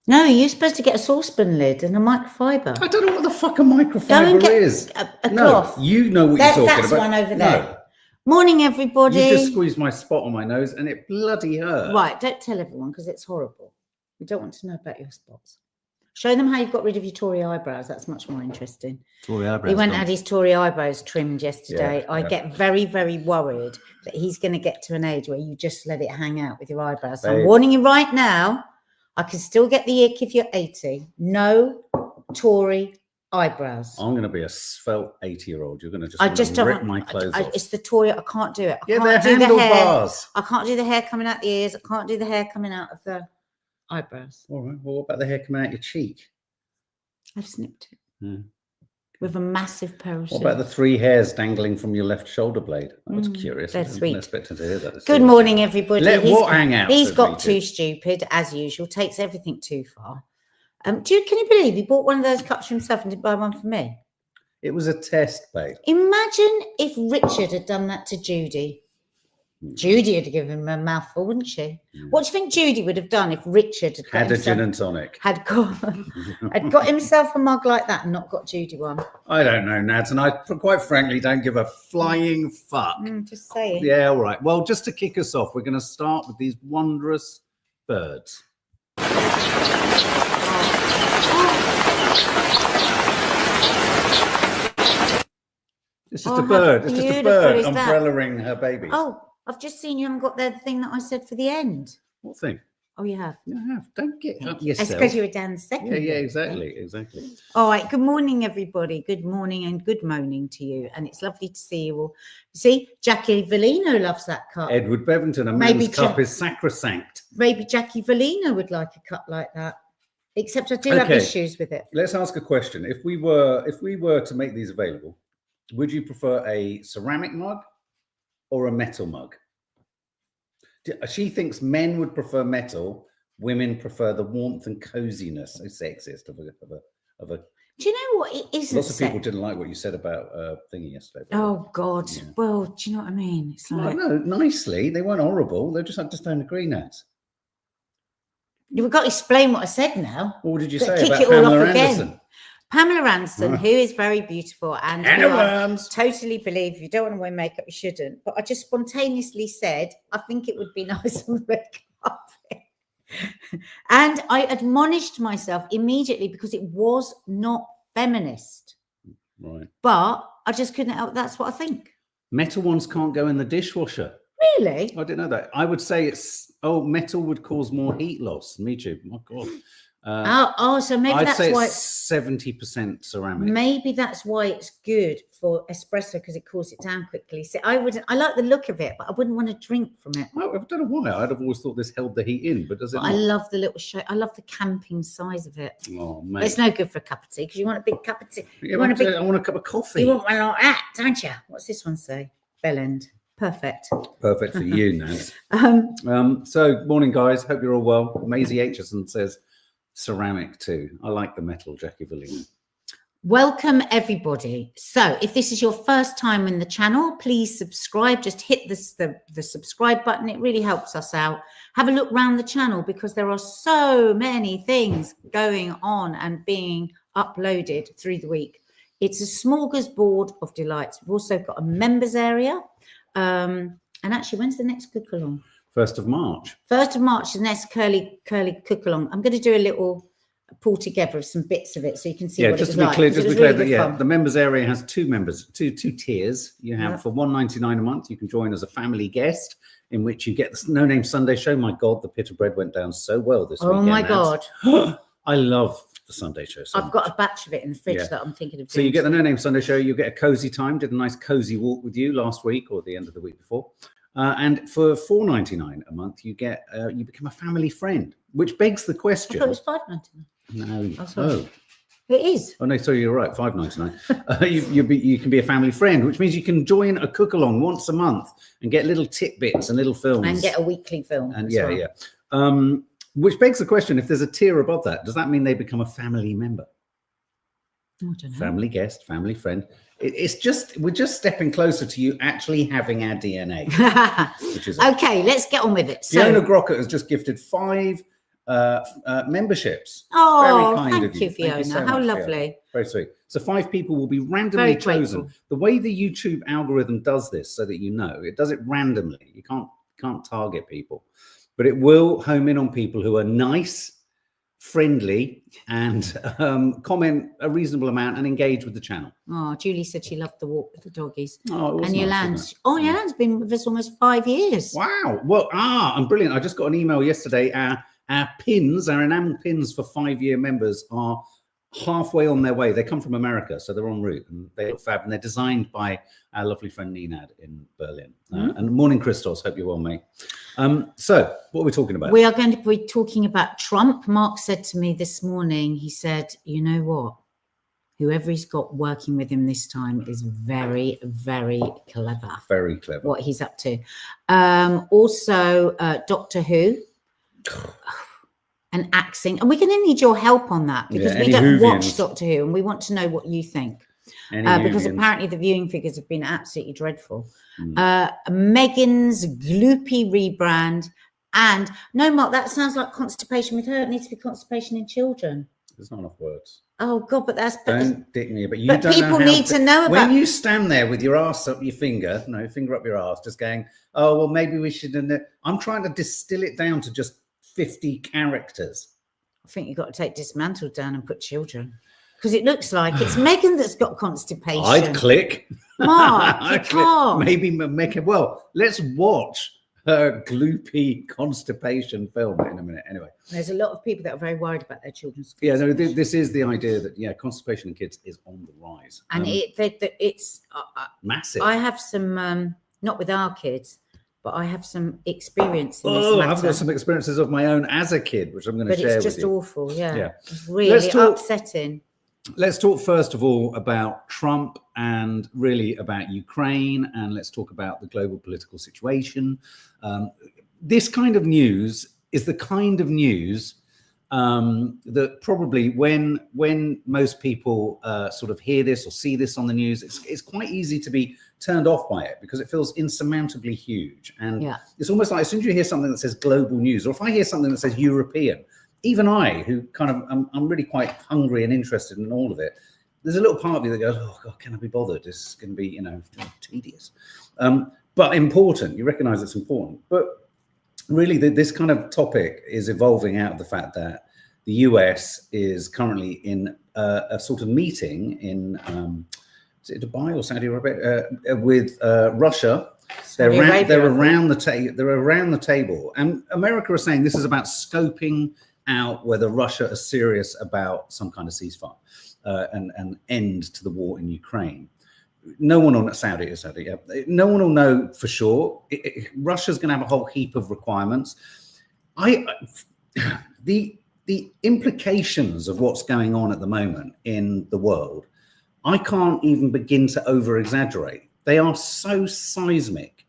No, you're supposed to get a saucepan lid and a microfiber. I don't know what the fuck a microfiber is. A cloth. You know what you're talking that's about. One over there. No. Morning, everybody. You just squeezed my spot on my nose and it bloody hurt. Right, don't tell everyone because it's horrible. We don't want to know about your spots. Show them how you've got rid of your Tory eyebrows. That's much more interesting. Tory eyebrows. He went and had his Tory eyebrows trimmed yesterday. I get very, very worried that he's going to get to an age where you just let it hang out with your eyebrows. So I'm warning you right now. I can still get the ick if you're 80. No Tory eyebrows. I'm going to be a svelte 80-year-old. You're going to just rip my clothes off. It's the Tory. I can't do it. They're handlebars. I can't do the hair coming out the ears. I can't do the hair coming out of the eyebrows. All right. Well, what about the hair coming out your cheek? I've snipped it with a massive pair of scissors. What about the 3 hairs dangling from your left shoulder blade? That was curious. That's sweet. I expected to hear that. Good morning, everybody. Let what hang out? He's got too stupid, as usual. Takes everything too far. Can you believe he bought one of those cups for himself and didn't buy one for me? It was a test, babe. Imagine if Richard had done that to Judy. Judy had given him a mouthful, wouldn't she? What do you think Judy would have done if Richard had a gin and tonic? Had got himself a mug like that and not got Judy one? I don't know, Nads, and I quite frankly don't give a flying fuck. Just saying. Yeah, all right. Well, just to kick us off, we're going to start with these wondrous birds. It's just a bird. It's just a bird umbrellaing her baby. Oh, I've just seen you haven't got the thing that I said for the end. What thing? Oh, you have? You have. Don't get up yourself. It's because you were down the second. Yeah, exactly. All right. Good morning, everybody. Good morning and good moaning to you. And it's lovely to see you all. See, Jackie Vellino loves that cup. Edward Bevington, a man's cup is sacrosanct. Maybe Jackie Vellino would like a cup like that. Except I do have issues with it. Let's ask a question. If we were to make these available, would you prefer a ceramic mug or a metal mug? She thinks men would prefer metal, women prefer the warmth and coziness, so sexist of a. Do you know what? It isn't. Lots of people didn't like what you said about thingy yesterday. Oh God! Yeah. Well, do you know what I mean? It's like no, nicely. They weren't horrible. They just don't agree, Nat. You've got to explain what I said now. What did you say about Pamela Anderson? Pamela Anderson, who is very beautiful and I totally believe if you don't want to wear makeup, you shouldn't. But I just spontaneously said, I think it would be nice on the red carpet. And I admonished myself immediately because it was not feminist. Right. But I just couldn't help. That's what I think. Metal ones can't go in the dishwasher. Really? I didn't know that. I would say metal would cause more heat loss. Me too. My God. So maybe that's why it's 70% ceramic. Maybe that's why it's good for espresso because it cools it down quickly. See, I like the look of it, but I wouldn't want to drink from it. I don't know why. I'd have always thought this held the heat in, but does it? I love the little show. I love the camping size of it. Oh man, it's no good for a cup of tea because you want a big cup of tea. I want a cup of coffee. You want one like that, don't you? What's this one say? Bell end. Perfect. Perfect for you, Naz. So morning, guys. Hope you're all well. Maisie Aitchison says ceramic too. I like the metal, Jackie Vellino. Welcome everybody. So if this is your first time in the channel, please subscribe. Just hit the subscribe button. It really helps us out. Have a look around the channel because there are so many things going on and being uploaded through the week. It's a smorgasbord of delights. We've also got a members area. And actually, when's the next cook along? 1st of March. 1st of March is the next curly cook along. I'm going to do a little pull together of some bits of it so you can see what just it was to be like. clear, just to be clear that fun. The members area has two tiers. You have for $1.99 a month, you can join as a family guest, in which you get the No Name Sunday show. My God, the pit of bread went down so well this weekend. Oh my God. I love the Sunday show. I've got a batch of it in the fridge that I'm thinking of doing. So you get the No Name Sunday show, you get a cozy time, did a nice cozy walk with you last week or the end of the week before. And for $4.99 a month, you get you become a family friend, which begs the question. I thought it was $5.99. No. Oh. It is. Oh no, sorry, you're right. $5.99. You can be a family friend, which means you can join a cook along once a month and get little tidbits and little films and get a weekly film. And which begs the question: if there's a tier above that, does that mean they become a family member? I don't know. Family guest, family friend. We're just stepping closer to you actually having our DNA. Which is okay. Let's get on with it. Fiona Grocker has just gifted 5 memberships. Oh, Very kind thank of you, Fiona. Thank you so How much, lovely. Fiona. Very sweet. So 5 people will be randomly Very chosen. grateful. The way the YouTube algorithm does this, so that you know, it does it randomly. You can't target people, but it will home in on people who are nice, friendly, and comment a reasonable amount and engage with the channel. Oh, Julie said she loved the walk with the doggies. Oh, it was And nice, Yolande's, wasn't it? Yolande's been with us almost 5 years. Wow. Well, and brilliant. I just got an email yesterday. Our pins, our enamel pins for 5-year members are halfway on their way. They come from America, so they're en route, and they look fab, and they're designed by our lovely friend Ninad in Berlin. And morning, Christos. Hope you're well, mate. So what are we talking about? We are going to be talking about Trump. Mark said to me this morning, he said, you know what? Whoever he's got working with him this time is very, very clever. Very clever. What he's up to. Also, Doctor Who. And axing, and we're going to need your help on that because we don't watch Doctor Who, and we want to know what you think. Because apparently the viewing figures have been absolutely dreadful. Meghan's gloopy rebrand, and no, Mark, that sounds like constipation with her. It needs to be constipation in children. There's not enough words. Oh God, but that's don't dick me. But you but don't people know how need to know about. When you stand there with your ass up your finger, finger up your ass, just going, oh well, maybe we should. I'm trying to distill it down to just 50 characters. I think you've got to take dismantled down and put children, because it looks like it's Meghan that's got constipation. I'd click. Mark, you can't. Maybe Meghan. Well, let's watch her gloopy constipation film in a minute. Anyway, there's a lot of people that are very worried about their children's. Yeah, no, this is the idea that constipation in kids is on the rise, and it's massive. I have some, not with our kids, but I have some experience in this matter. matter. I've got some experiences of my own as a kid, which I'm going to share with you. But it's just awful, yeah. It's really upsetting. Let's talk first of all about Trump and really about Ukraine, and let's talk about the global political situation. This kind of news is the kind of news that probably when most people sort of hear this or see this on the news, it's quite easy to be turned off by it because it feels insurmountably huge. And it's almost like as soon as you hear something that says global news, or if I hear something that says European, even I, who kind of, I'm really quite hungry and interested in all of it, there's a little part of me that goes, oh God, can I be bothered? This is going to be, tedious. But important, you recognize it's important. But really this kind of topic is evolving out of the fact that the US is currently in a sort of meeting in, is it Dubai or Saudi Arabia, with Russia. They're around the table, and America is saying this is about scoping out whether Russia is serious about some kind of ceasefire and an end to the war in Ukraine. No one will Saudi. No one will know for sure. Russia's going to have a whole heap of requirements. The implications of what's going on at the moment in the world, I can't even begin to over exaggerate. They are so seismic.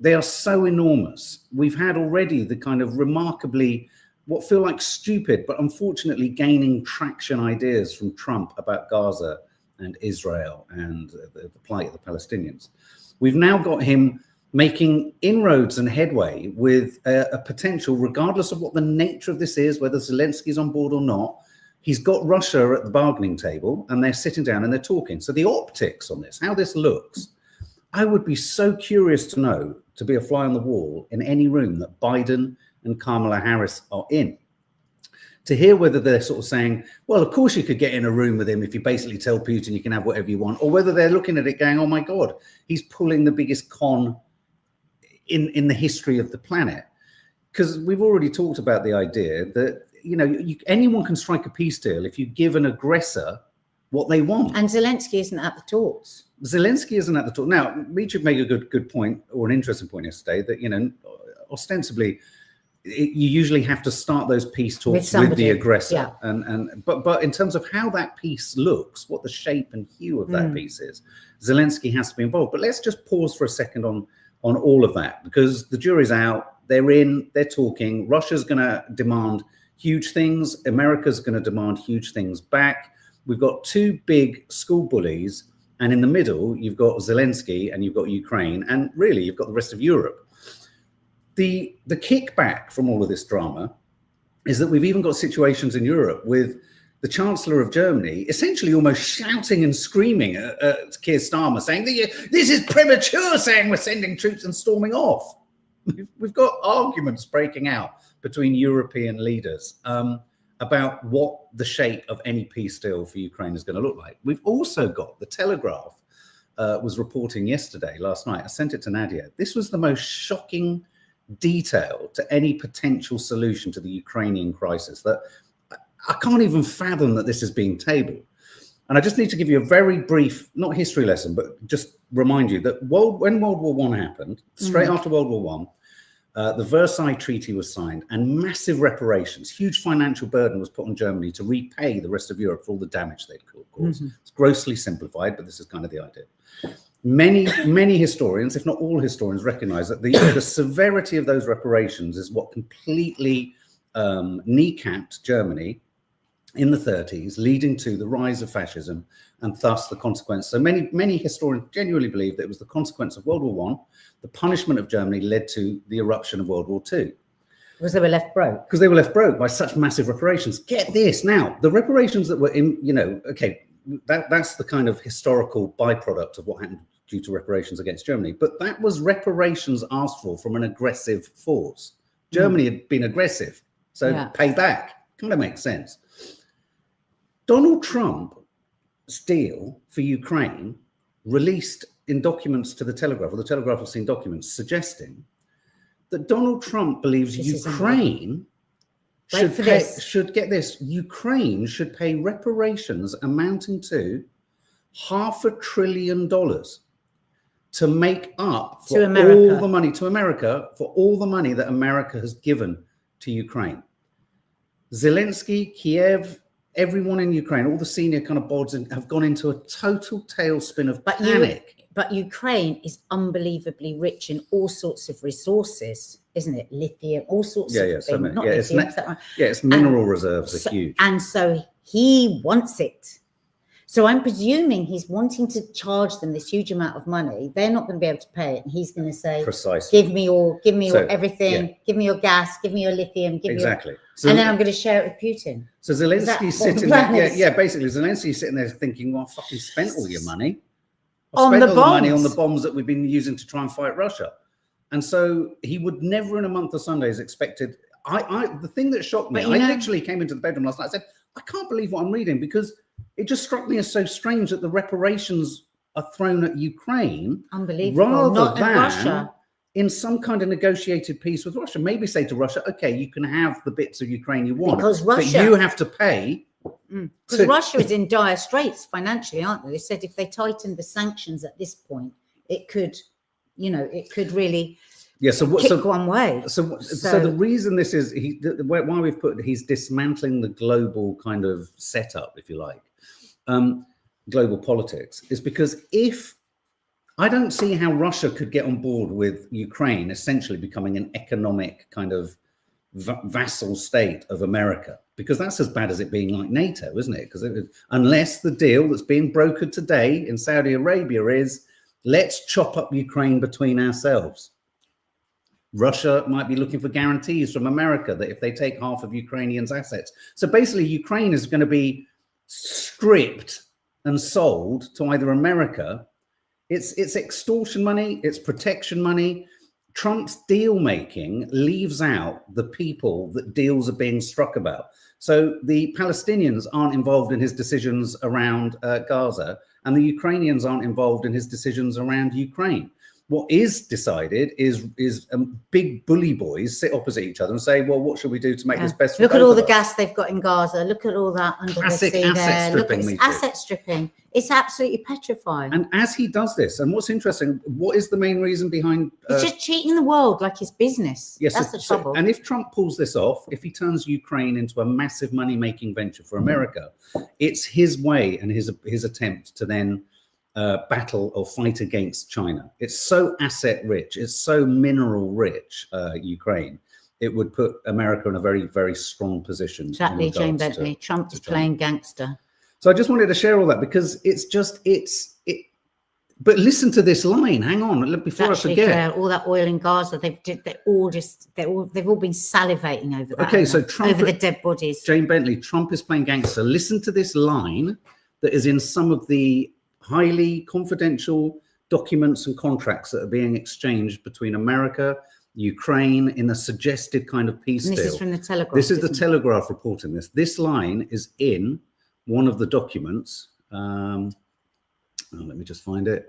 They are so enormous. We've had already the kind of remarkably, what feel like stupid, but unfortunately gaining traction ideas from Trump about Gaza and Israel and the plight of the Palestinians. We've now got him making inroads and headway with a potential, regardless of what the nature of this is, whether Zelensky's on board or not, he's got Russia at the bargaining table and they're sitting down and they're talking. So the optics on this, how this looks, I would be so curious to know, to be a fly on the wall in any room that Biden and Kamala Harris are in, to hear whether they're sort of saying, well, of course you could get in a room with him if you basically tell Putin you can have whatever you want, or whether they're looking at it going, oh my God, he's pulling the biggest con in the history of the planet. Because we've already talked about the idea that, anyone can strike a peace deal if you give an aggressor what they want. And Zelensky isn't at the talks. Zelensky isn't at the talk. Now, Richard made a good point, or an interesting point yesterday, that, ostensibly, you usually have to start those peace talks with the aggressor. Yeah. But in terms of how that peace looks, what the shape and hue of that peace is, Zelensky has to be involved. But let's just pause for a second on all of that, because the jury's out, they're talking. Russia's going to demand huge things. America's going to demand huge things back. We've got two big school bullies, and in the middle, you've got Zelensky and you've got Ukraine, and really you've got the rest of Europe. The kickback from all of this drama is that we've even got situations in Europe with the Chancellor of Germany essentially almost shouting and screaming at Keir Starmer, saying, this is premature, saying we're sending troops and storming off. We've got arguments breaking out between European leaders about what the shape of any peace deal for Ukraine is going to look like. We've also got the Telegraph was reporting last night. I sent it to Nadia. This was the most shocking detail to any potential solution to the Ukrainian crisis that I can't even fathom that this is being tabled. And I just need to give you a very brief, not history lesson, but just remind you that when World War I happened, straight after World War I, the Versailles Treaty was signed and massive reparations, huge financial burden was put on Germany to repay the rest of Europe for all the damage they'd caused. It's grossly simplified, but this is kind of the idea. Many historians, if not all historians, recognize that the severity of those reparations is what completely kneecapped Germany in the 30s, leading to the rise of fascism and thus the consequence. So many historians genuinely believe that it was the consequence of World War I. The punishment of Germany led to the eruption of World War II. Because they were left broke. Because they were left broke by such massive reparations. Get this now, the reparations that were in, okay, that's the kind of historical byproduct of what happened due to reparations against Germany. But that was reparations asked for from an aggressive force. Germany had been aggressive, so pay back. Kind of makes sense. Donald Trump's deal for Ukraine released in documents to the Telegraph, or the Telegraph has seen documents suggesting that Donald Trump believes Ukraine Ukraine should pay reparations amounting to $500 billion to make up for all the money to America, for all the money that America has given to Ukraine. Zelensky, Kiev, everyone in Ukraine, all the senior kind of boards have gone into a total tailspin of panic. But Ukraine is unbelievably rich in all sorts of resources, isn't it? Lithium, all sorts of things. So its mineral reserves are huge. And so he wants it. So I'm presuming he's wanting to charge them this huge amount of money. They're not going to be able to pay it. And he's going to say, precisely, give me your everything, give me your gas, give me your lithium, and then I'm going to share it with Putin. So Zelensky's sitting there, basically Zelensky's sitting there thinking, well, I fucking spent all your money. I spent all the money on the bombs that we've been using to try and fight Russia. And so he would never in a month of Sundays expected, the thing that shocked me, I literally came into the bedroom last night, I said, I can't believe what I'm reading, because it just struck me as so strange that the reparations are thrown at Ukraine. Unbelievable. Rather than Russia. In some kind of negotiated peace with Russia. Maybe say to Russia, okay, you can have the bits of Ukraine you want, because Russia, but you have to pay. Because Russia is in dire straits financially, aren't they? They said if they tightened the sanctions at this point, it could, it could really kick one way. So the reason this is, why we've put, he's dismantling the global kind of setup, if you like, global politics, is because I don't see how Russia could get on board with Ukraine essentially becoming an economic kind of vassal state of America, because that's as bad as it being like NATO, isn't it? Because unless the deal that's being brokered today in Saudi Arabia is, let's chop up Ukraine between ourselves. Russia might be looking for guarantees from America that if they take half of Ukrainians' assets. So basically, Ukraine is going to be stripped and sold to either America. It's extortion money, it's protection money. Trump's deal making leaves out the people that deals are being struck about. So the Palestinians aren't involved in his decisions around Gaza, and the Ukrainians aren't involved in his decisions around Ukraine. What is decided is big bully boys sit opposite each other and say, well, what should we do to make this best for Look at all the us? gas they've got in Gaza. Look at all that under Classic the sea asset there. stripping. Look at asset stripping. It's absolutely petrifying. And as he does this, and what's interesting, what is the main reason behind... He's just cheating the world like his business. Yes, that's the trouble. And if Trump pulls this off, if he turns Ukraine into a massive money-making venture for America, it's his way and his attempt to then battle or fight against China. It's so asset rich, it's so mineral rich, Ukraine. It would put America in a very, very strong position. Exactly, Jane Bentley. Trump is playing gangster. So I just wanted to share all that because it's just, But listen to this line. Hang on, before Actually, I forget. Claire, all that oil in Gaza, they've all been salivating over that. Okay, so Trump over the dead bodies. Jane Bentley, Trump is playing gangster. Listen to this line that is in some of the highly confidential documents and contracts that are being exchanged between America, Ukraine, in a suggested kind of peace deal. This is from the Telegraph. This is the Telegraph reporting this. This line is in one of the documents. Let me just find it.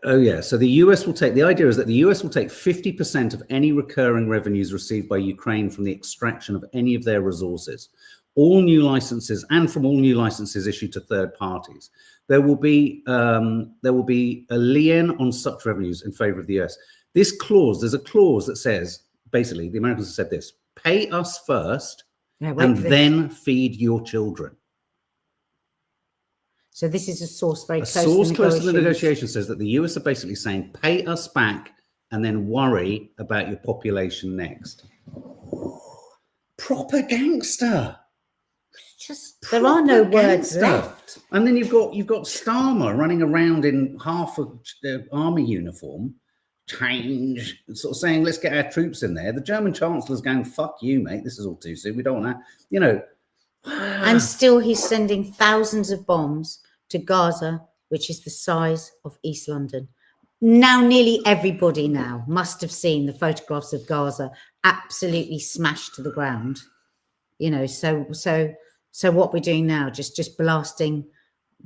Oh yeah, so the US will take, the idea is that the US will take 50% of any recurring revenues received by Ukraine from the extraction of any of their resources, all new licenses, and from all new licenses issued to third parties. There will be a lien on such revenues in favor of the US. This clause, there's a clause that says, basically, the Americans have said this: pay us first, and then feed your children. So this is a source very close. A source close to the negotiation says that the US are basically saying, pay us back and then worry about your population next. Proper gangster. Just there are no words left. And then you've got Starmer running around in half of the army uniform, change, sort of saying, let's get our troops in there. The German Chancellor's going, fuck you, mate. This is all too soon. We don't want to, you know. And still he's sending thousands of bombs to Gaza, which is the size of East London. Now nearly everybody now must have seen the photographs of Gaza absolutely smashed to the ground. You know, so what we're doing now, just blasting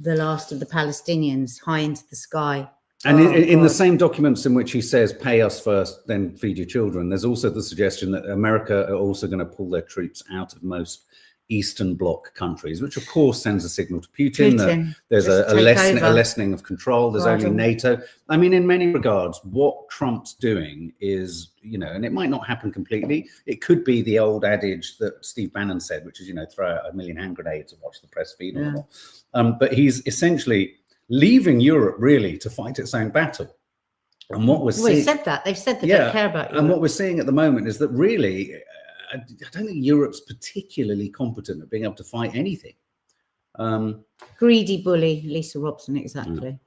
the last of the Palestinians high into the sky. And in the same documents in which he says, pay us first, then feed your children, there's also the suggestion that America are also going to pull their troops out of most Eastern Bloc countries, which of course sends a signal to Putin that there's a lessening of control. There's only NATO. I mean, in many regards, what Trump's doing is, you know, and it might not happen completely. It could be the old adage that Steve Bannon said, which is, you know, throw out 1 million hand grenades and watch the press feed on them. But he's essentially leaving Europe really to fight its own battle. And what we're seeing, he said that. They've said they don't care about Europe. And what we're seeing at the moment is that really, I don't think Europe's particularly competent at being able to fight anything. Greedy bully, Lisa Robson, exactly.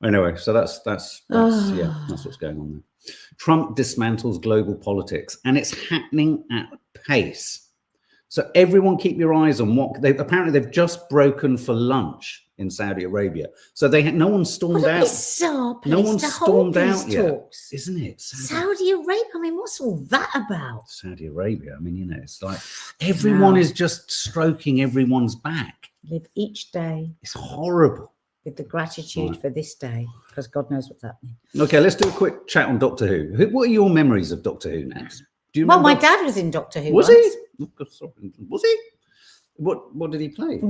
Anyway, so that's what's going on there. Trump dismantles global politics, and it's happening at pace. So everyone keep your eyes on what they've just broken for lunch in Saudi Arabia. So no one stormed out. No one stormed out yet, isn't it? Saudi Arabia. I mean, what's all that about? Saudi Arabia. I mean, you know, it's like everyone is just stroking everyone's back. Live each day. It's horrible. With the gratitude for this day, because God knows what's happening. Okay, let's do a quick chat on Doctor Who. What are your memories of Doctor Who, Nats? Do you remember? Well, my dad was in Doctor Who. Was he? Was he? What did he play?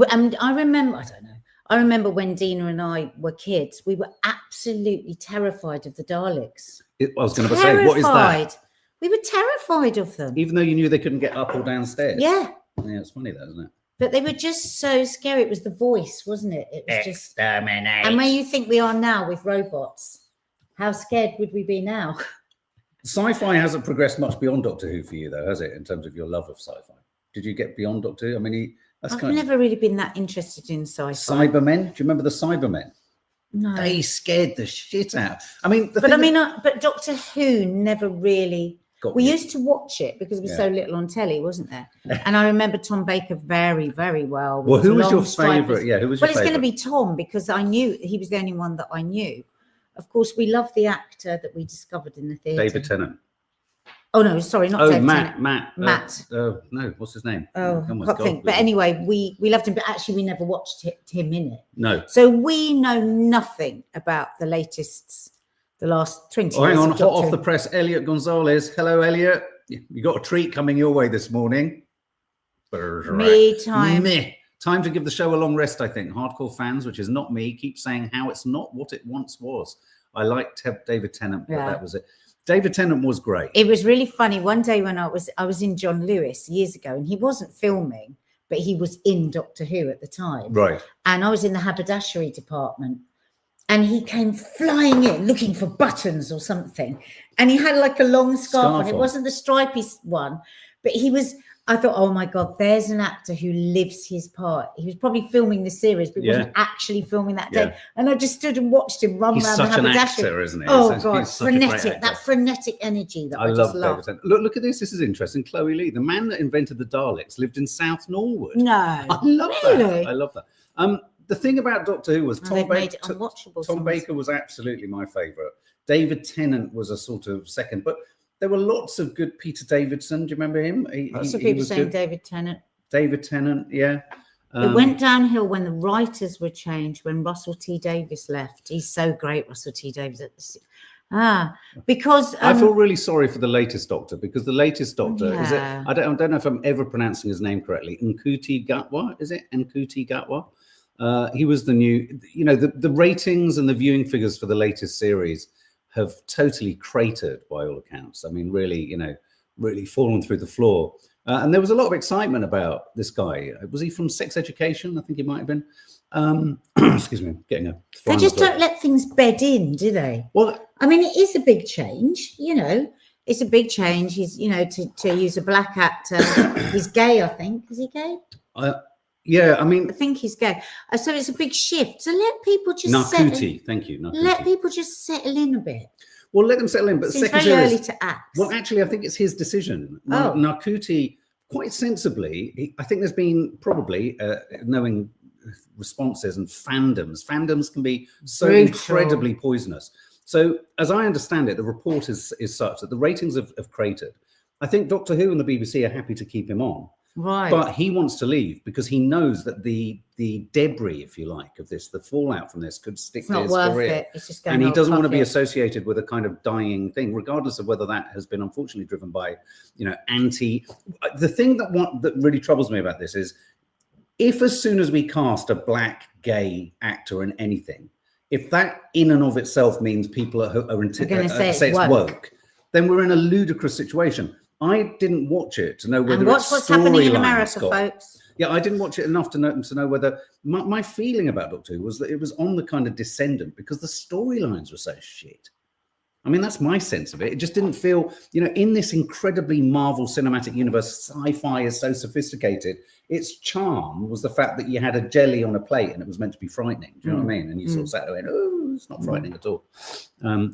I remember. I don't know. I remember when Dina and I were kids, we were absolutely terrified of the Daleks. I was going to say, what is that? We were terrified of them. Even though you knew they couldn't get up or downstairs. Yeah. Yeah, it's funny that, isn't it? But they were just so scary. It was the voice, wasn't it? It was just. Exterminate. And where you think we are now with robots, how scared would we be now? Sci-fi hasn't progressed much beyond Doctor Who for you, though, has it? In terms of your love of sci-fi, did you get beyond Doctor Who? I mean, I've never really been that interested in sci-fi. Cybermen? Do you remember the Cybermen? No. They scared the shit out. I mean, but Doctor Who never really. We used to watch it because there was so little on telly, wasn't there? And I remember Tom Baker very, very well. Well, who was your favourite? Yeah, who was your favourite? Well, it's going to be Tom because I knew he was the only one that I knew. Of course, we love the actor that we discovered in the theatre. David Tennant. Oh no, sorry, not David Tennant. Matt. No, what's his name? Oh can't think. But anyway, we loved him, but actually we never watched him in it. No. So we know nothing about the last 20 years. Hang on, hot off the press, Elliot Gonzalez. Hello, Elliot. You got a treat coming your way this morning. Me time. Time to give the show a long rest, I think. Hardcore fans, which is not me, keep saying how it's not what it once was. I liked David Tennant, but that was it. David Tennant was great. It was really funny. One day when I was in John Lewis years ago, and he wasn't filming, but he was in Doctor Who at the time. Right. And I was in the haberdashery department. And he came flying in looking for buttons or something. And he had like a long scarf on. It wasn't the stripy one, but he was, I thought, oh my God, there's an actor who lives his part. He was probably filming the series, but wasn't actually filming that day. And I just stood and watched him run He's around such the an haberdashery. actor, isn't he? Oh God, he's such a great frenetic, actor. that frenetic energy that I love just love. David Tennant. Look at this. This is interesting. Chloe Lee, the man that invented the Daleks, lived in South Norwood. No, I love that. I love that. The thing about Doctor Who was Tom Baker was absolutely my favourite. David Tennant was a sort of second, but there were lots of good. Peter Davison, do you remember him? Lots of people saying good. David Tennant. David Tennant, yeah. It went downhill when the writers were changed, when Russell T Davies left. He's so great, Russell T Davies. Because I feel really sorry for the latest Doctor, because the latest Doctor is it. I don't know if I'm ever pronouncing his name correctly. Nkuti Gatwa, is it? Nkuti Gatwa. He was the new. You know, the ratings and the viewing figures for the latest series have totally cratered by all accounts. I mean, really, you know, really fallen through the floor. And there was a lot of excitement about this guy. Was he from Sex Education? I think he might have been. Excuse me, getting a. They just don't let things bed in, do they? Well, I mean, it is a big change. You know, it's a big change. He's, you know, to use a black actor. He's gay, I think. Is he gay? Yeah, I mean, I think he's gay. So it's a big shift. So let people just Nakuti, thank you. Nakuti. Let people just settle in a bit. Well, let them settle in. But it's very early to act. Well, actually, I think it's his decision. Nakuti, quite sensibly, I think there's been probably knowing responses and fandoms. Fandoms can be so incredibly poisonous. So, as I understand it, the report is such that the ratings have cratered. I think Doctor Who and the BBC are happy to keep him on. Right. But he wants to leave because he knows that the debris, if you like, of this, the fallout from this could stick to his career. It's just going and he doesn't want to be associated with a kind of dying thing, regardless of whether that has been unfortunately driven by, you know, the thing that really troubles me about this is if as soon as we cast a black gay actor in anything, if that in and of itself means people are going to say it's woke, then we're in a ludicrous situation. I didn't watch it to know whether what's happening in America, folks. Yeah, I didn't watch it enough to know whether my feeling about Doctor Who was that it was on the kind of descendant because the storylines were so shit. I mean, that's my sense of it. It just didn't feel, you know, in this incredibly Marvel cinematic universe, sci-fi is so sophisticated. Its charm was the fact that you had a jelly on a plate and it was meant to be frightening. Do you know what I mean? And you sort of sat there and, oh, it's not frightening at all.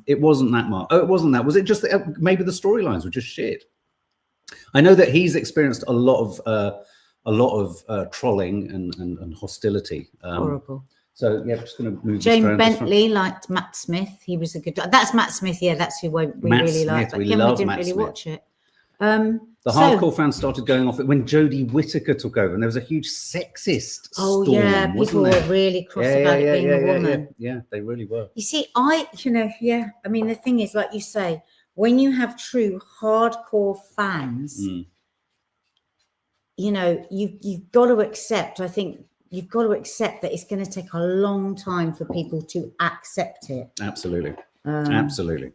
It wasn't that much. Oh, it wasn't that. Was it just that maybe the storylines were just shit? I know that he's experienced a lot of trolling and hostility. Horrible. So yeah, I'm just going to move. Jane Bentley liked Matt Smith. He was a good. That's Matt Smith. Yeah, that's who we really liked. But again, we didn't really watch it. The hardcore fans started going off it when Jodie Whittaker took over, and there was a huge sexist storm. Yeah, people were really cross about it being a woman. Yeah, they really were. You see, I mean, the thing is, like you say, when you have true hardcore fans, you know, you've got to accept. I think you've got to accept that it's going to take a long time for people to accept it. Absolutely. Absolutely.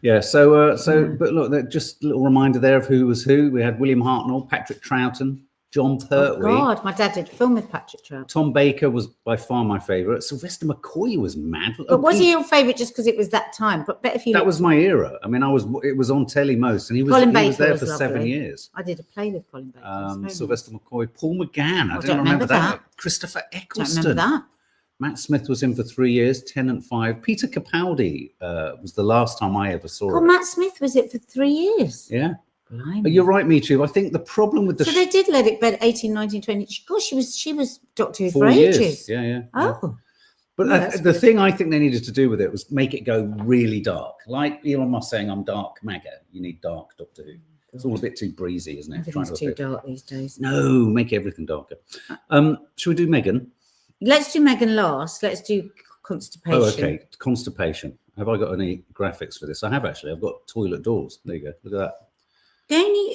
Yeah. So, but look, just a little reminder there of who was who. We had William Hartnell, Patrick Troughton, John Pertwee. Oh God, my dad did a film with Patrick Troughton. Tom Baker was by far my favourite. Sylvester McCoy was mad. But was he your favourite just because it was that time? But better if you. That was my era. I mean, it was on telly most, and he was there for 7 years. I did a play with Colin Baker. Sylvester McCoy, Paul McGann. I don't remember that. Christopher Eccleston. Don't remember that. Matt Smith was in for 3 years, Tennant 5. Peter Capaldi was the last time I ever saw it. Matt Smith was it for 3 years. Yeah. But you're right, Michu. I think the problem with the... So they did let it bed 18, 19, 20. Gosh, she was Doctor Who for ages. Yeah. Oh. But the thing I think they needed to do with it was make it go really dark. Like Elon Musk saying, I'm dark MAGA. You need dark Doctor Who. It's all a bit too breezy, isn't it? Everything's too dark these days. No, make everything darker. Should we do Meghan? Let's do Meghan last. Let's do Constipation. Oh, okay. Constipation. Have I got any graphics for this? I have actually. I've got toilet doors. There you go. Look at that.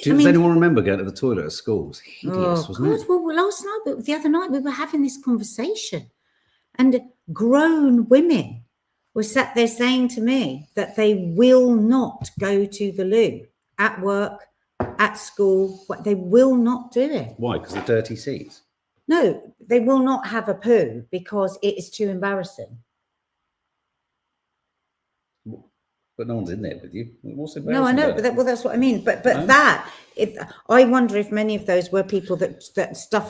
Does anyone remember going to the toilet at school? It was hideous, wasn't it? Well, the other night, we were having this conversation, and grown women were sat there saying to me that they will not go to the loo at work, at school. They will not do it. Why? Because the dirty seats? No, they will not have a poo because it is too embarrassing. But no one's in there with you. What's No, I know, but that's what I mean. But I wonder if many of those were people that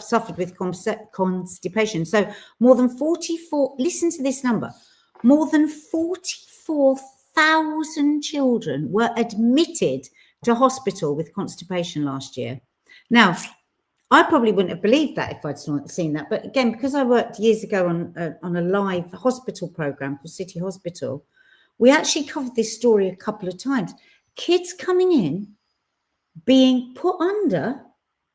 suffered with constipation. So more than 44. Listen to this number: more than 44,000 children were admitted to hospital with constipation last year. Now, I probably wouldn't have believed that if I'd seen that. But again, because I worked years ago on a live hospital program called City Hospital, we actually covered this story a couple of times. Kids coming in, being put under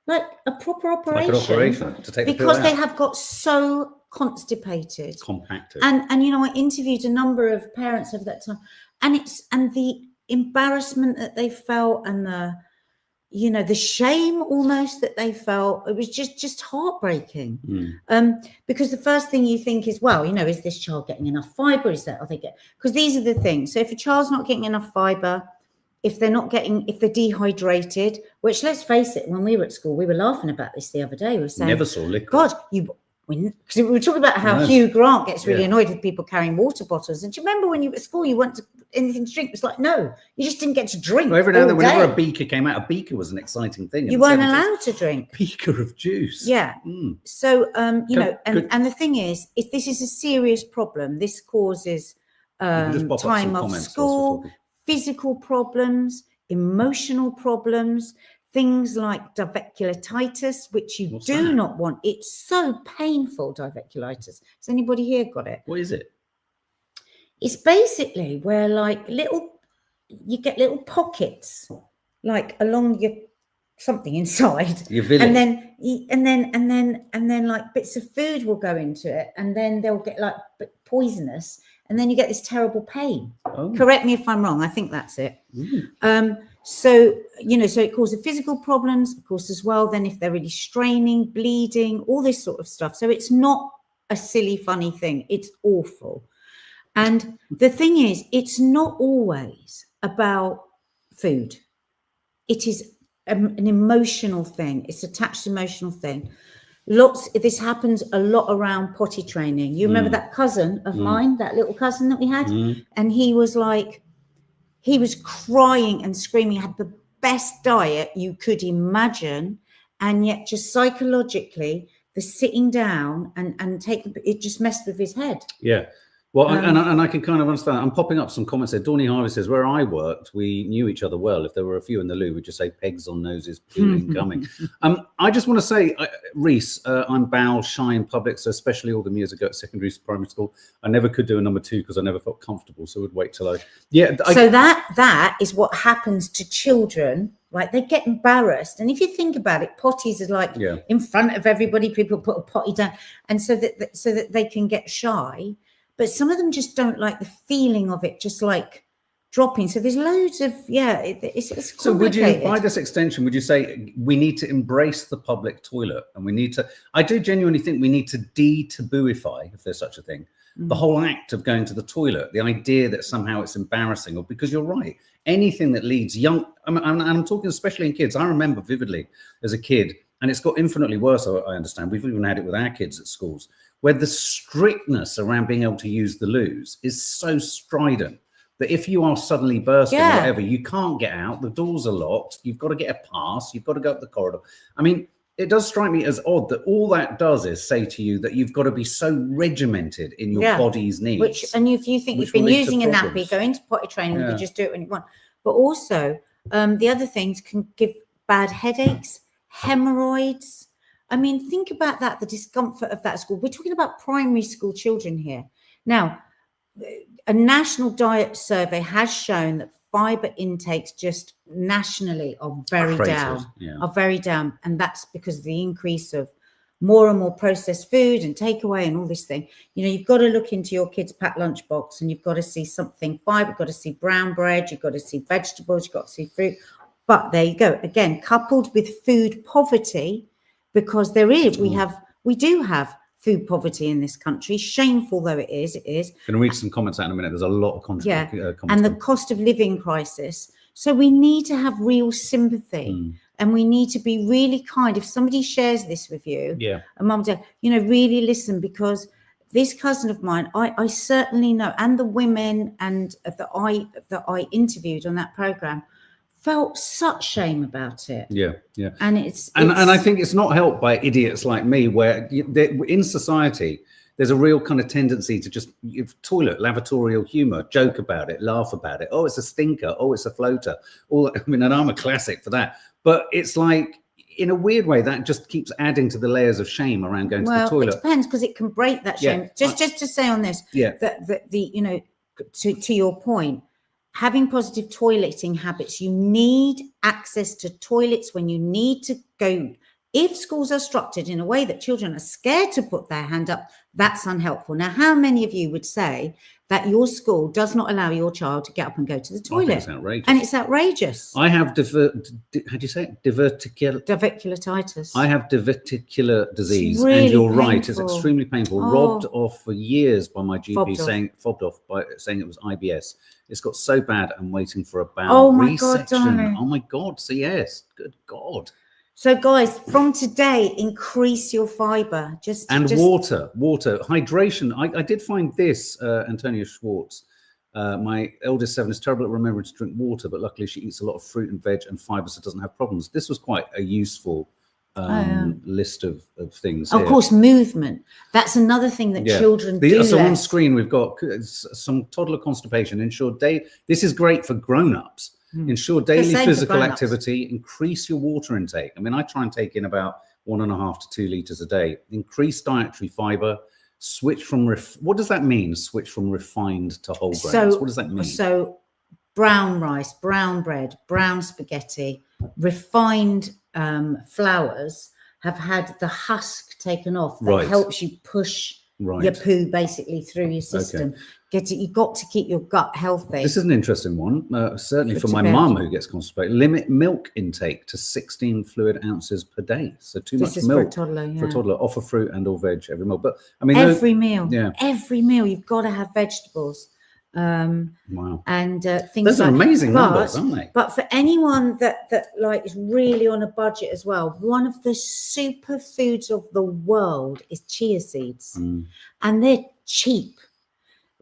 like a proper operation, to take because the they have got so constipated, compacted. And I interviewed a number of parents over that time, and the embarrassment that they felt, and the shame almost that they felt, it was just heartbreaking. Because the first thing you think is, well, is this child getting enough fiber? Because these are the things. So if a child's not getting enough fiber, if they're dehydrated, which, let's face it, when we were at school, we were laughing about this the other day. We were saying, never saw liquid. God, because we were talking about how Hugh Grant gets really annoyed with people carrying water bottles. And do you remember when you were at school, you went to anything to drink? It was like, no, you just didn't get to drink. Well, every now and then, whenever a beaker came out, a beaker was an exciting thing. You weren't allowed to drink. Beaker of juice. Yeah. So, and the thing is, if this is a serious problem, this causes time off school, physical problems, emotional problems, things like diverticulitis, which you do not want. It's so painful, diverticulitis. Has anybody here got it? What is it? It's basically where you get little pockets, like along your something inside, your village. and then like bits of food will go into it, and then they'll get like poisonous, and then you get this terrible pain. Correct me if I'm wrong. I think that's it. So it causes physical problems, of course, as well. Then if they're really straining, bleeding, all this sort of stuff. So it's not a silly, funny thing. It's awful. And the thing is, it's not always about food. It is an emotional thing. It's attached emotional thing. This happens a lot around potty training. You remember that cousin of mine, that little cousin that we had? And he was crying and screaming, had the best diet you could imagine. And yet just psychologically, the sitting down and it just messed with his head. Yeah. Well, and I can kind of understand. I'm popping up some comments there. Dawny Harvey says, where I worked, we knew each other well. If there were a few in the loo, we'd just say pegs on noses, coming. I just want to say, Reese, I'm bowel shy in public, so especially all the years ago at secondary primary school, I never could do a number 2 because I never felt comfortable. So I would wait till So that is what happens to children, right? They get embarrassed. And if you think about it, potties are like in front of everybody, people put a potty down. And so that they can get shy. But some of them just don't like the feeling of it, just like dropping. So there's loads of, it's complicated. So would you, by this extension, would you say we need to embrace the public toilet, and I do genuinely think we need to de-tabooify, if there's such a thing, the whole act of going to the toilet, the idea that somehow it's embarrassing, or because you're right, anything that leads I'm talking especially in kids. I remember vividly as a kid, and it's got infinitely worse, I understand. We've even had it with our kids at schools, where the strictness around being able to use the loos is so strident that if you are suddenly bursting or whatever, you can't get out, the doors are locked, you've got to get a pass, you've got to go up the corridor. I mean, it does strike me as odd that all that does is say to you that you've got to be so regimented in your body's needs. And if you think you've been using a nappy, go into potty training, you can just do it when you want. But also, the other things can give bad headaches, hemorrhoids. I mean, think about that, the discomfort of that school. We're talking about primary school children here. Now, a national diet survey has shown that fibre intakes just nationally are very down. And that's because of the increase of more and more processed food and takeaway and all this thing. You've got to look into your kid's packed lunchbox, and you've got to see something fibre, you've got to see brown bread, you've got to see vegetables, you've got to see fruit. But there you go. Again, coupled with food poverty, because we do have food poverty in this country, shameful though it is. I'm going to read some comments out in a minute. There's a lot of comments. And the cost of living crisis. So we need to have real sympathy, and we need to be really kind. If somebody shares this with you, a mum, dad, really listen, because this cousin of mine, I certainly know, and the women and that I interviewed on that program felt such shame about it. Yeah. And and I think it's not helped by idiots like me, where in society there's a real kind of tendency to just toilet lavatorial humor, joke about it, laugh about it. Oh, it's a stinker. Oh, it's a floater. And I'm a classic for that. But it's like, in a weird way, that just keeps adding to the layers of shame around going to the toilet. It depends, because it can break that shame. Just to say on this, that to your point, having positive toileting habits, you need access to toilets when you need to go. If schools are structured in a way that children are scared to put their hand up, that's unhelpful. Now, how many of you would say that your school does not allow your child to get up and go to the toilet? I think it's outrageous. And it's outrageous. I have diverticulitis. I have diverticular disease, really, and you're painful. Right, it's extremely painful. Robbed off for years by my GP, fobbed off by saying it was IBS. It's got so bad, I'm waiting for a bowel resection. God, darling. Oh my God, so yes, good God. So guys, from today, increase your fiber. Water, hydration. I did find this, Antonia Schwartz, my eldest 7 is terrible at remembering to drink water, but luckily she eats a lot of fruit and veg and fiber, so doesn't have problems. This was quite a useful list of things. Of course, movement. That's another thing that children do. So on screen, we've got some toddler constipation. This is great for grown-ups. Ensure daily physical activity, increase your water intake. I mean, I try and take in about 1.5 to 2 liters a day. Increase dietary fiber, switch from, what does that mean? Switch from refined to whole grains. What does that mean? So brown rice, brown bread, brown spaghetti, refined flours have had the husk taken off. That helps you push your poo basically through your system. You've got to keep your gut healthy. This is an interesting one, certainly for my mum who gets constipated. Limit milk intake to 16 fluid ounces per day. So too much milk for a toddler. For a toddler. Offer fruit and or veg every meal. But I mean, every meal you've got to have vegetables. Wow. And things. Those are amazing numbers, aren't they? But for anyone that like is really on a budget as well, one of the superfoods of the world is chia seeds, and they're cheap.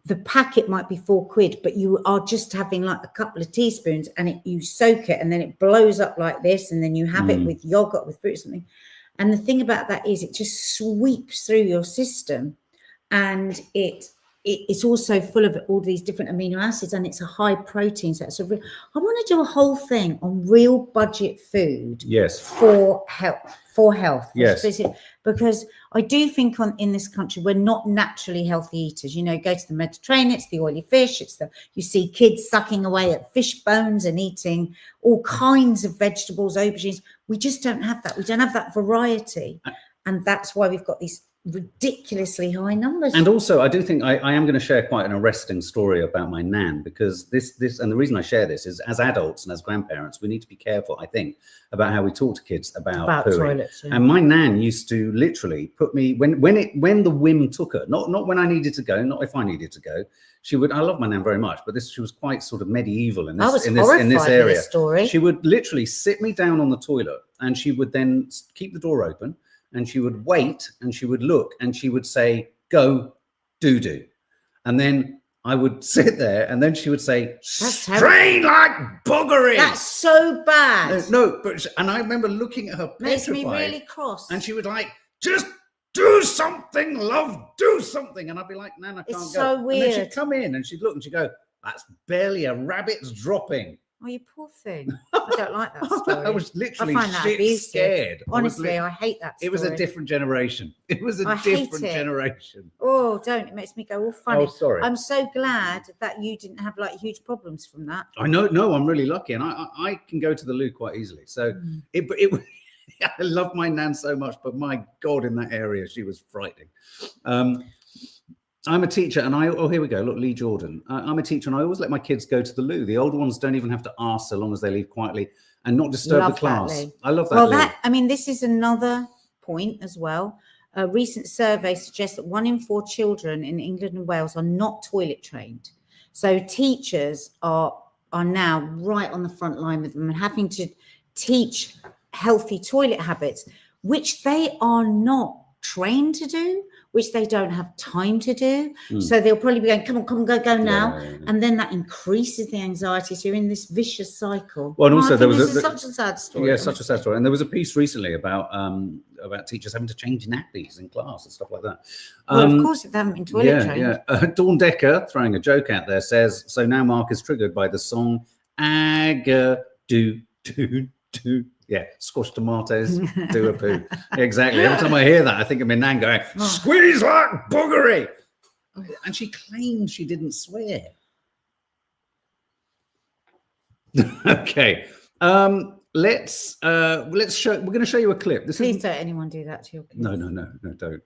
The packet might be £4, but you are just having like a couple of teaspoons, and you soak it, and then it blows up like this, and then you have it with yogurt, with fruit or something. And the thing about that is it just sweeps through your system, and it's also full of all these different amino acids, and it's a high protein. So I want to do a whole thing on real budget food. Yes. For health. Yes. Because I do think in this country, we're not naturally healthy eaters. You know, go to the Mediterranean, it's the oily fish. You see kids sucking away at fish bones and eating all kinds of vegetables, aubergines. We just don't have that. We don't have that variety. And that's why we've got these ridiculously high numbers. And also, I do think I am going to share quite an arresting story about my nan, because this and the reason I share this is, as adults and as grandparents, we need to be careful, I think, about how we talk to kids about pooing. Toilets. Yeah. And my nan used to literally put me when the whim took her, not when I needed to go, not if I needed to go. She would. I love my nan very much, but she was quite sort of medieval in this area. This story. She would literally sit me down on the toilet, and she would then keep the door open. And she would wait, and she would look, and she would say, "Go, do." And then I would sit there, and then she would say, "Strain like buggery." That's so bad. And I remember looking at her petrified. Makes me really cross. And she would like, "Just do something, love, do something." And I'd be like, "Nan, I can't go." It's so weird. And then she'd come in, and she'd look, and she'd go, "That's barely a rabbit's dropping." Oh, you poor thing. I don't like that story. I was literally scared. Honestly, I hate that story. It was a different generation. It was a different generation. Oh, don't. It makes me go all funny. Oh, sorry. I'm so glad that you didn't have like huge problems from that. I know. No, I'm really lucky. And I can go to the loo quite easily. So I love my nan so much, but my God, in that area, she was frightening. I'm a teacher, and here we go. Look, Lee Jordan. I'm a teacher, and I always let my kids go to the loo. The older ones don't even have to ask, so long as they leave quietly and not disturb the class. I love that. Well, this is another point as well. A recent survey suggests that 1 in 4 children in England and Wales are not toilet trained. So teachers are now right on the front line with them and having to teach healthy toilet habits, which they are not trained to do, which they don't have time to do. So they'll probably be going, come on, go now. And then that increases the anxiety. So you're in this vicious cycle. Well, and also there was such a sad story. Yeah, such a sad story. And there was a piece recently about teachers having to change nappies in class and stuff like that. Well, of course, if they haven't been toilet trained. Dawn Decker, throwing a joke out there, says, so now Mark is triggered by the song do. Yeah, squash tomatoes, do a poo. Exactly. Every time I hear that, I think of my nan going, squeeze that buggery. And she claims she didn't swear. Okay. Let's show. We're going to show you a clip. Please don't anyone do that to your kids. No, don't.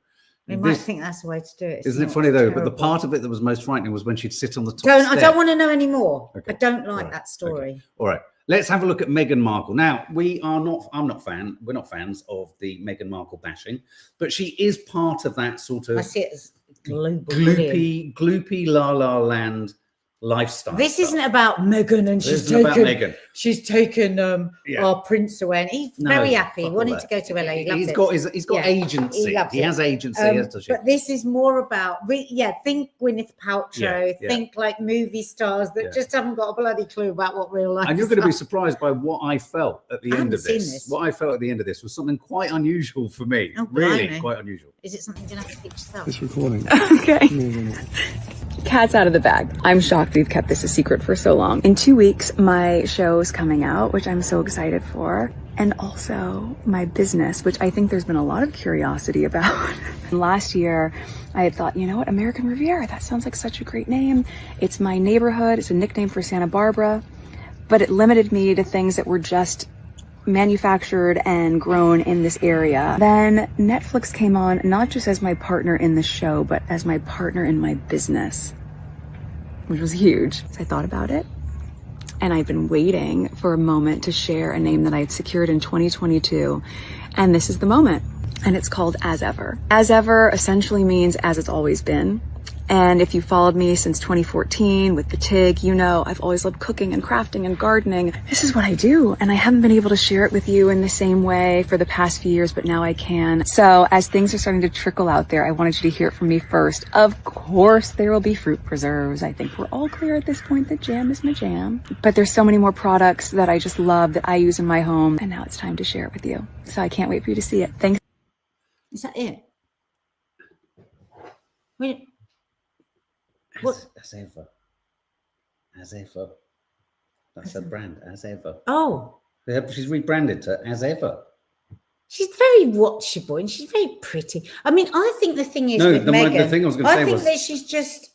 They might think that's the way to do it. Isn't it funny though? But the part of it that was most frightening was when she'd sit on the top. I don't want to know anymore. Okay. I don't like that story. Okay. All right. Let's have a look at Meghan Markle. Now, we're not fans of the Meghan Markle bashing, but she is part of that sort of, I see it as global gloopy la la land lifestyle. This isn't about Meghan, and she's taken our prince away, and he's very happy. He wanted to go to LA. He's got agency. He has agency. But this is more about think Gwyneth Paltrow, think like movie stars that just haven't got a bloody clue about what real life is. And you're going to be surprised by what I felt at the end of this. What I felt at the end of this was something quite unusual for me. Really quite unusual. Is it something you're going to have to teach yourself? It's recording. Okay. No. Cat's out of the bag. I'm shocked we've kept this a secret for so long. In 2 weeks, my show is coming out, which I'm so excited for. And also my business, which I think there's been a lot of curiosity about. Last year, I had thought, you know what, American Riviera, that sounds like such a great name. It's my neighborhood. It's a nickname for Santa Barbara. But it limited me to things that were just manufactured and grown in this area. Then Netflix came on, not just as my partner in the show, but as my partner in my business, which was huge. So I thought about it, and I've been waiting for a moment to share a name that I had secured in 2022, and this is the moment. And it's called As Ever. As Ever essentially means as it's always been. And if you followed me since 2014 with the TIG, you know I've always loved cooking and crafting and gardening. This is what I do, and I haven't been able to share it with you in the same way for the past few years, but now I can. So as things are starting to trickle out there, I wanted you to hear it from me first. Of course, there will be fruit preserves. I think we're all clear at this point that jam is my jam. But there's so many more products that I just love that I use in my home, and now it's time to share it with you. So I can't wait for you to see it. Thanks. Is that it? Wait. As ever. That's her brand, As Ever. Oh. She's rebranded to As Ever. She's very watchable and she's very pretty. I mean, I think the thing is with Meghan, the thing I was going to say was, that she's just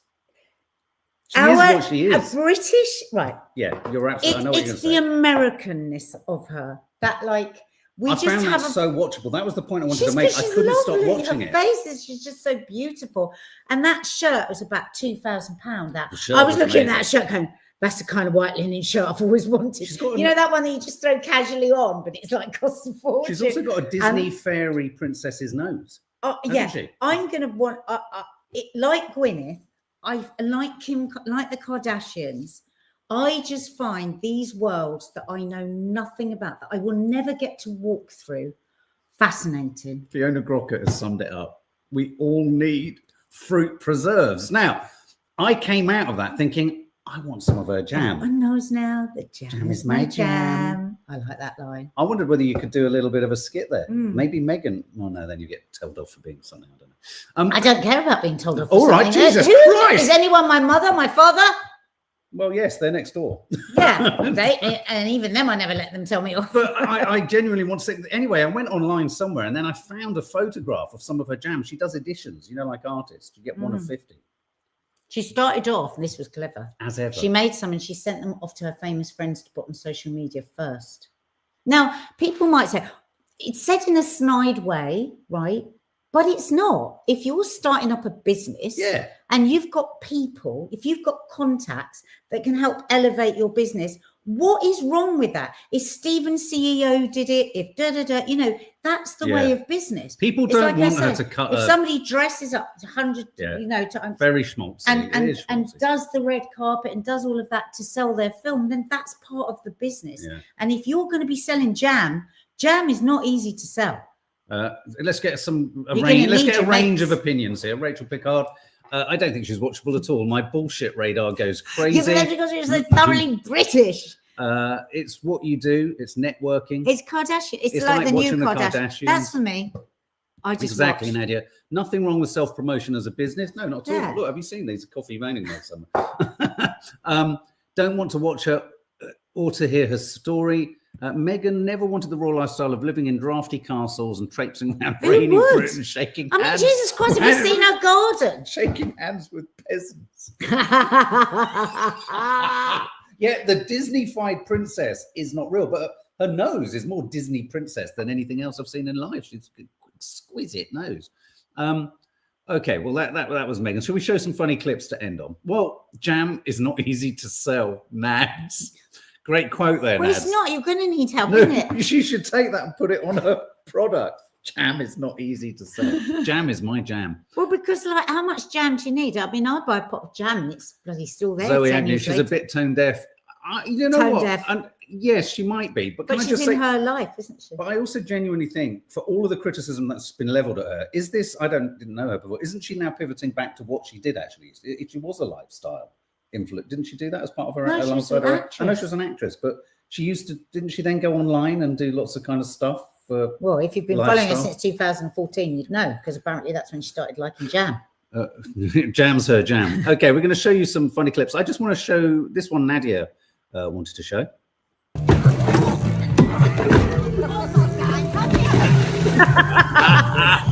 she is what she is. A British, right? Yeah, you're absolutely. I know what you're going to say. It's the Americanness of her that, like, I found that so watchable. That was the point I wanted to make. I couldn't stop watching it. Her face she's just so beautiful. And that shirt was about £2,000. I was looking at that shirt going, that's the kind of white linen shirt I've always wanted. You know, that one that you just throw casually on, but it's like costs a fortune. She's also got a Disney fairy princess's nose. Oh, yeah. I'm going to want, like Gwyneth, I like Kim, like the Kardashians. I just find these worlds that I know nothing about, that I will never get to walk through, fascinating. Fiona Grocker has summed it up. We all need fruit preserves. Now, I came out of that thinking, I want some of her jam. Everyone knows now that jam is my jam. I like that line. I wondered whether you could do a little bit of a skit there. Maybe Meghan. Well, no, then you get told off for being something. I don't know. I don't care about being told off for all something. Right, Jesus Christ. Is anyone my mother, my father? Well, yes, they're next door. Yeah, and even them, I never let them tell me off. But I genuinely want to say, anyway, I went online somewhere and then I found a photograph of some of her jam. She does editions, you know, like artists. You get one of 50. She started off, and this was clever. As ever. She made some and she sent them off to her famous friends to put on social media first. Now, people might say, it's said in a snide way, right? But it's not. If you're starting up a business and you've got people, if you've got contacts that can help elevate your business, what is wrong with that? If Stephen CEO did it, if you know, that's the way of business. People don't want her to cut. If somebody dresses up 100, you know, very schmaltzy, and does the red carpet and does all of that to sell their film, then that's part of the business. And if you're going to be selling jam is not easy to sell. Let's get Let's get a range of opinions here. Rachel Pickard. I don't think she's watchable at all. My bullshit radar goes crazy. Yeah, but that's because it's so thoroughly British. It's what you do. It's networking. It's Kardashian. It's like the new Kardashian. That's for me. I just exactly, watch. Nadia. Nothing wrong with self-promotion as a business. No, not at all. Look, have you seen these coffee moaning there somewhere? Don't want to watch her or to hear her story. Meghan never wanted the royal lifestyle of living in drafty castles and traipsing around reigning Britain, shaking hands. I mean, Jesus Christ, have you seen her garden? Shaking hands with peasants. Yeah, the Disney-fied princess is not real, but her nose is more Disney princess than anything else I've seen in life. She's got exquisite nose. Okay, well, that was Meghan. Shall we show some funny clips to end on? Well, jam is not easy to sell, Nads. Great quote there, Well, Nads. it's not. You're going to need help, isn't it? She should take that and put it on her product. Jam is not easy to sell. Jam is my jam. Well, because like, how much jam do you need? I mean, I buy a pot of jam and it's bloody still there. Zoe Agnew, she's a bit tone deaf. You know Tone what? deaf. And yes, she might be, but can I she's just in say, her life, isn't she? but I also genuinely think, for all of the criticism that's been leveled at her, is this? I didn't know her before. Isn't she now pivoting back to what she did actually? She was a lifestyle influence. Didn't she do that as part of her? No, she was an actress. I know she was an actress, but she used to. Didn't she then go online and do lots of kind of stuff? Well, if you've been following her since 2014, you'd know, because apparently that's when she started liking jam. Jam's her jam. Okay, we're going to show you some funny clips. I just want to show this one. Nadia wanted to show.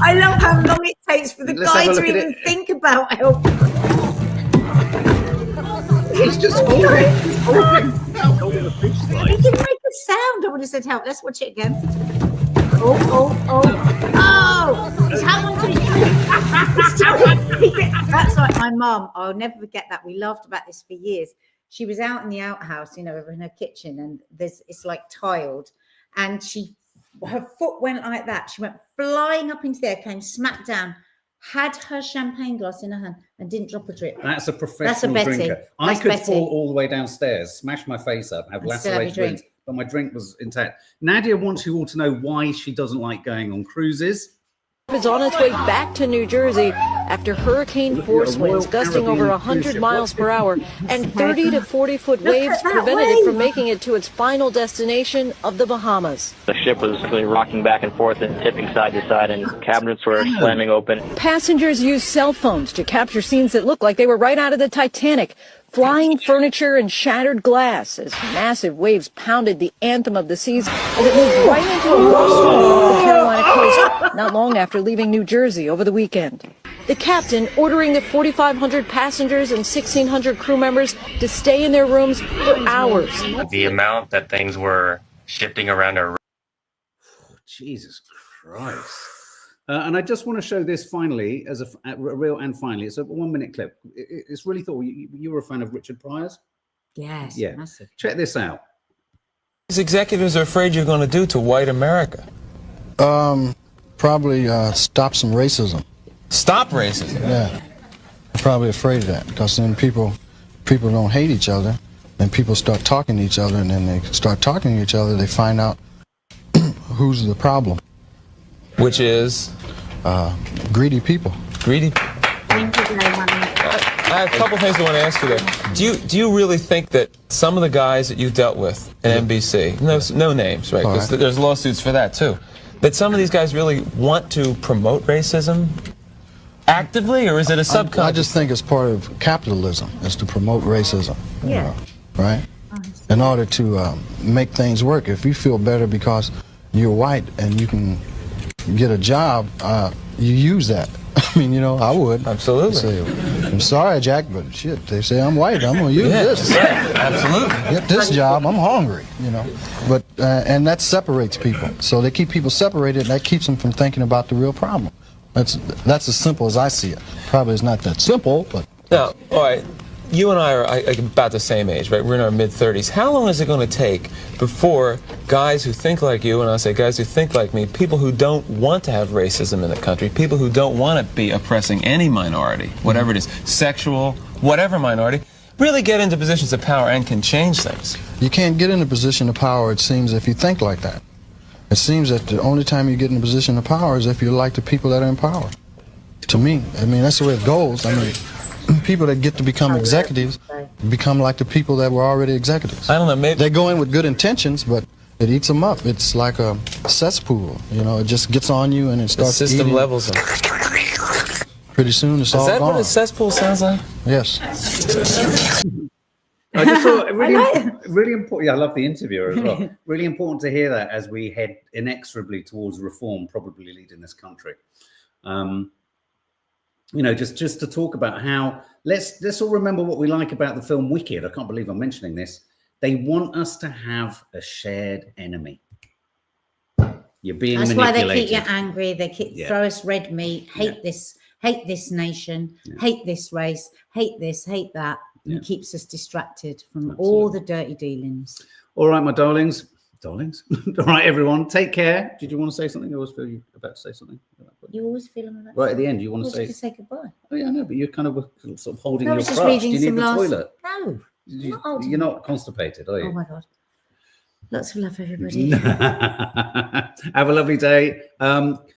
I love how long it takes for the guy to even think about help. He's just holding a fish slice. He didn't make a sound. I would have said help. Let's watch it again. Oh! It's happened to That's like my mum. I'll never forget that. We laughed about this for years. She was out in the outhouse, you know, over in her kitchen, and it's like tiled, and her foot went like that. She went flying up into the air, came smack down, had her champagne glass in her hand, and didn't drop a drip. That's a professional drinker. I could fall all the way downstairs, smash my face up, have lacerated ribs, but my drink was intact. Nadia wants you all to know why she doesn't like going on cruises. Is on its way back to New Jersey after hurricane force winds gusting over 100 miles per hour and 30 to 40-foot waves prevented it from making it to its final destination of the Bahamas. The ship was really rocking back and forth and tipping side to side, and cabinets were slamming open. Passengers used cell phones to capture scenes that looked like they were right out of the Titanic. Flying furniture and shattered glass as massive waves pounded the anthem of the seas as it moved right into a rough storm off the Carolina coast not long after leaving New Jersey over the weekend. The captain ordering the 4,500 passengers and 1,600 crew members to stay in their rooms for hours. The amount that things were shifting around our... Jesus Christ. And I just want to show this finally as a real and finally. It's a 1-minute clip. It's really thought you were a fan of Richard Pryor's. Yes. Yeah. Massive. Check this out. These executives are afraid you're going to do to white America. Probably stop some racism. Stop racism. Yeah. I'm probably afraid of that because then people don't hate each other. Then people start talking to each other, and then they start talking to each other. They find out who's the problem. Which is? Greedy people. Greedy? Thank you very much. I have a couple things I want to ask you there. Do you really think that some of the guys that you dealt with at NBC, no names, right? Because there's lawsuits for that too, that some of these guys really want to promote racism actively, or is it a subconscious? I just think it's part of capitalism, is to promote racism. Yeah. You know, right? In order to make things work. If you feel better because you're white and you can get a job, you use that. I mean, you know, I would. Absolutely. Say, I'm sorry, Jack, but shit, they say I'm white. I'm going to use this. Right. Absolutely. Get this job. I'm hungry, you know. But and that separates people. So they keep people separated, and that keeps them from thinking about the real problem. That's as simple as I see it. Probably it's not that simple, but... Now, all right, you and I are about the same age, right? We're in our mid-30s. How long is it going to take before guys who think like you, and I say guys who think like me, people who don't want to have racism in the country, people who don't want to be oppressing any minority, whatever it is, sexual, whatever minority, really get into positions of power and can change things? You can't get in a position of power, it seems, if you think like that. It seems that the only time you get in a position of power is if you like the people that are in power. To me, I mean, that's the way it goes. I mean, people that get to become executives become like the people that were already executives. I don't know, maybe They go in with good intentions, but it eats them up. It's like a cesspool, you know, it just gets on you and it the starts system eating. levels them. Pretty soon it's all Is that gone. what a cesspool sounds like? Yes. I just thought really important. Yeah, I love the interviewer as well. Really important to hear that as we head inexorably towards reform, probably leading this country. You know, just to talk about how let's all remember what we like about the film Wicked. I can't believe I'm mentioning this. They want us to have a shared enemy. You're being That's manipulated. why they keep you angry. They keep throw us red meat, hate this nation, hate this race, hate this, hate that. And it keeps us distracted from all the dirty dealings. All right, my darlings. All right, everyone. Take care. Did you want to say something? I always feel you about to say something. You always feel like Right at the end, you want to say goodbye. Oh yeah, I know, but you're kind of sort of holding I your was just crutch. Do reading you need some the last. toilet? No, You're not constipated, are you? Oh my god. Lots of love, everybody. Have a lovely day.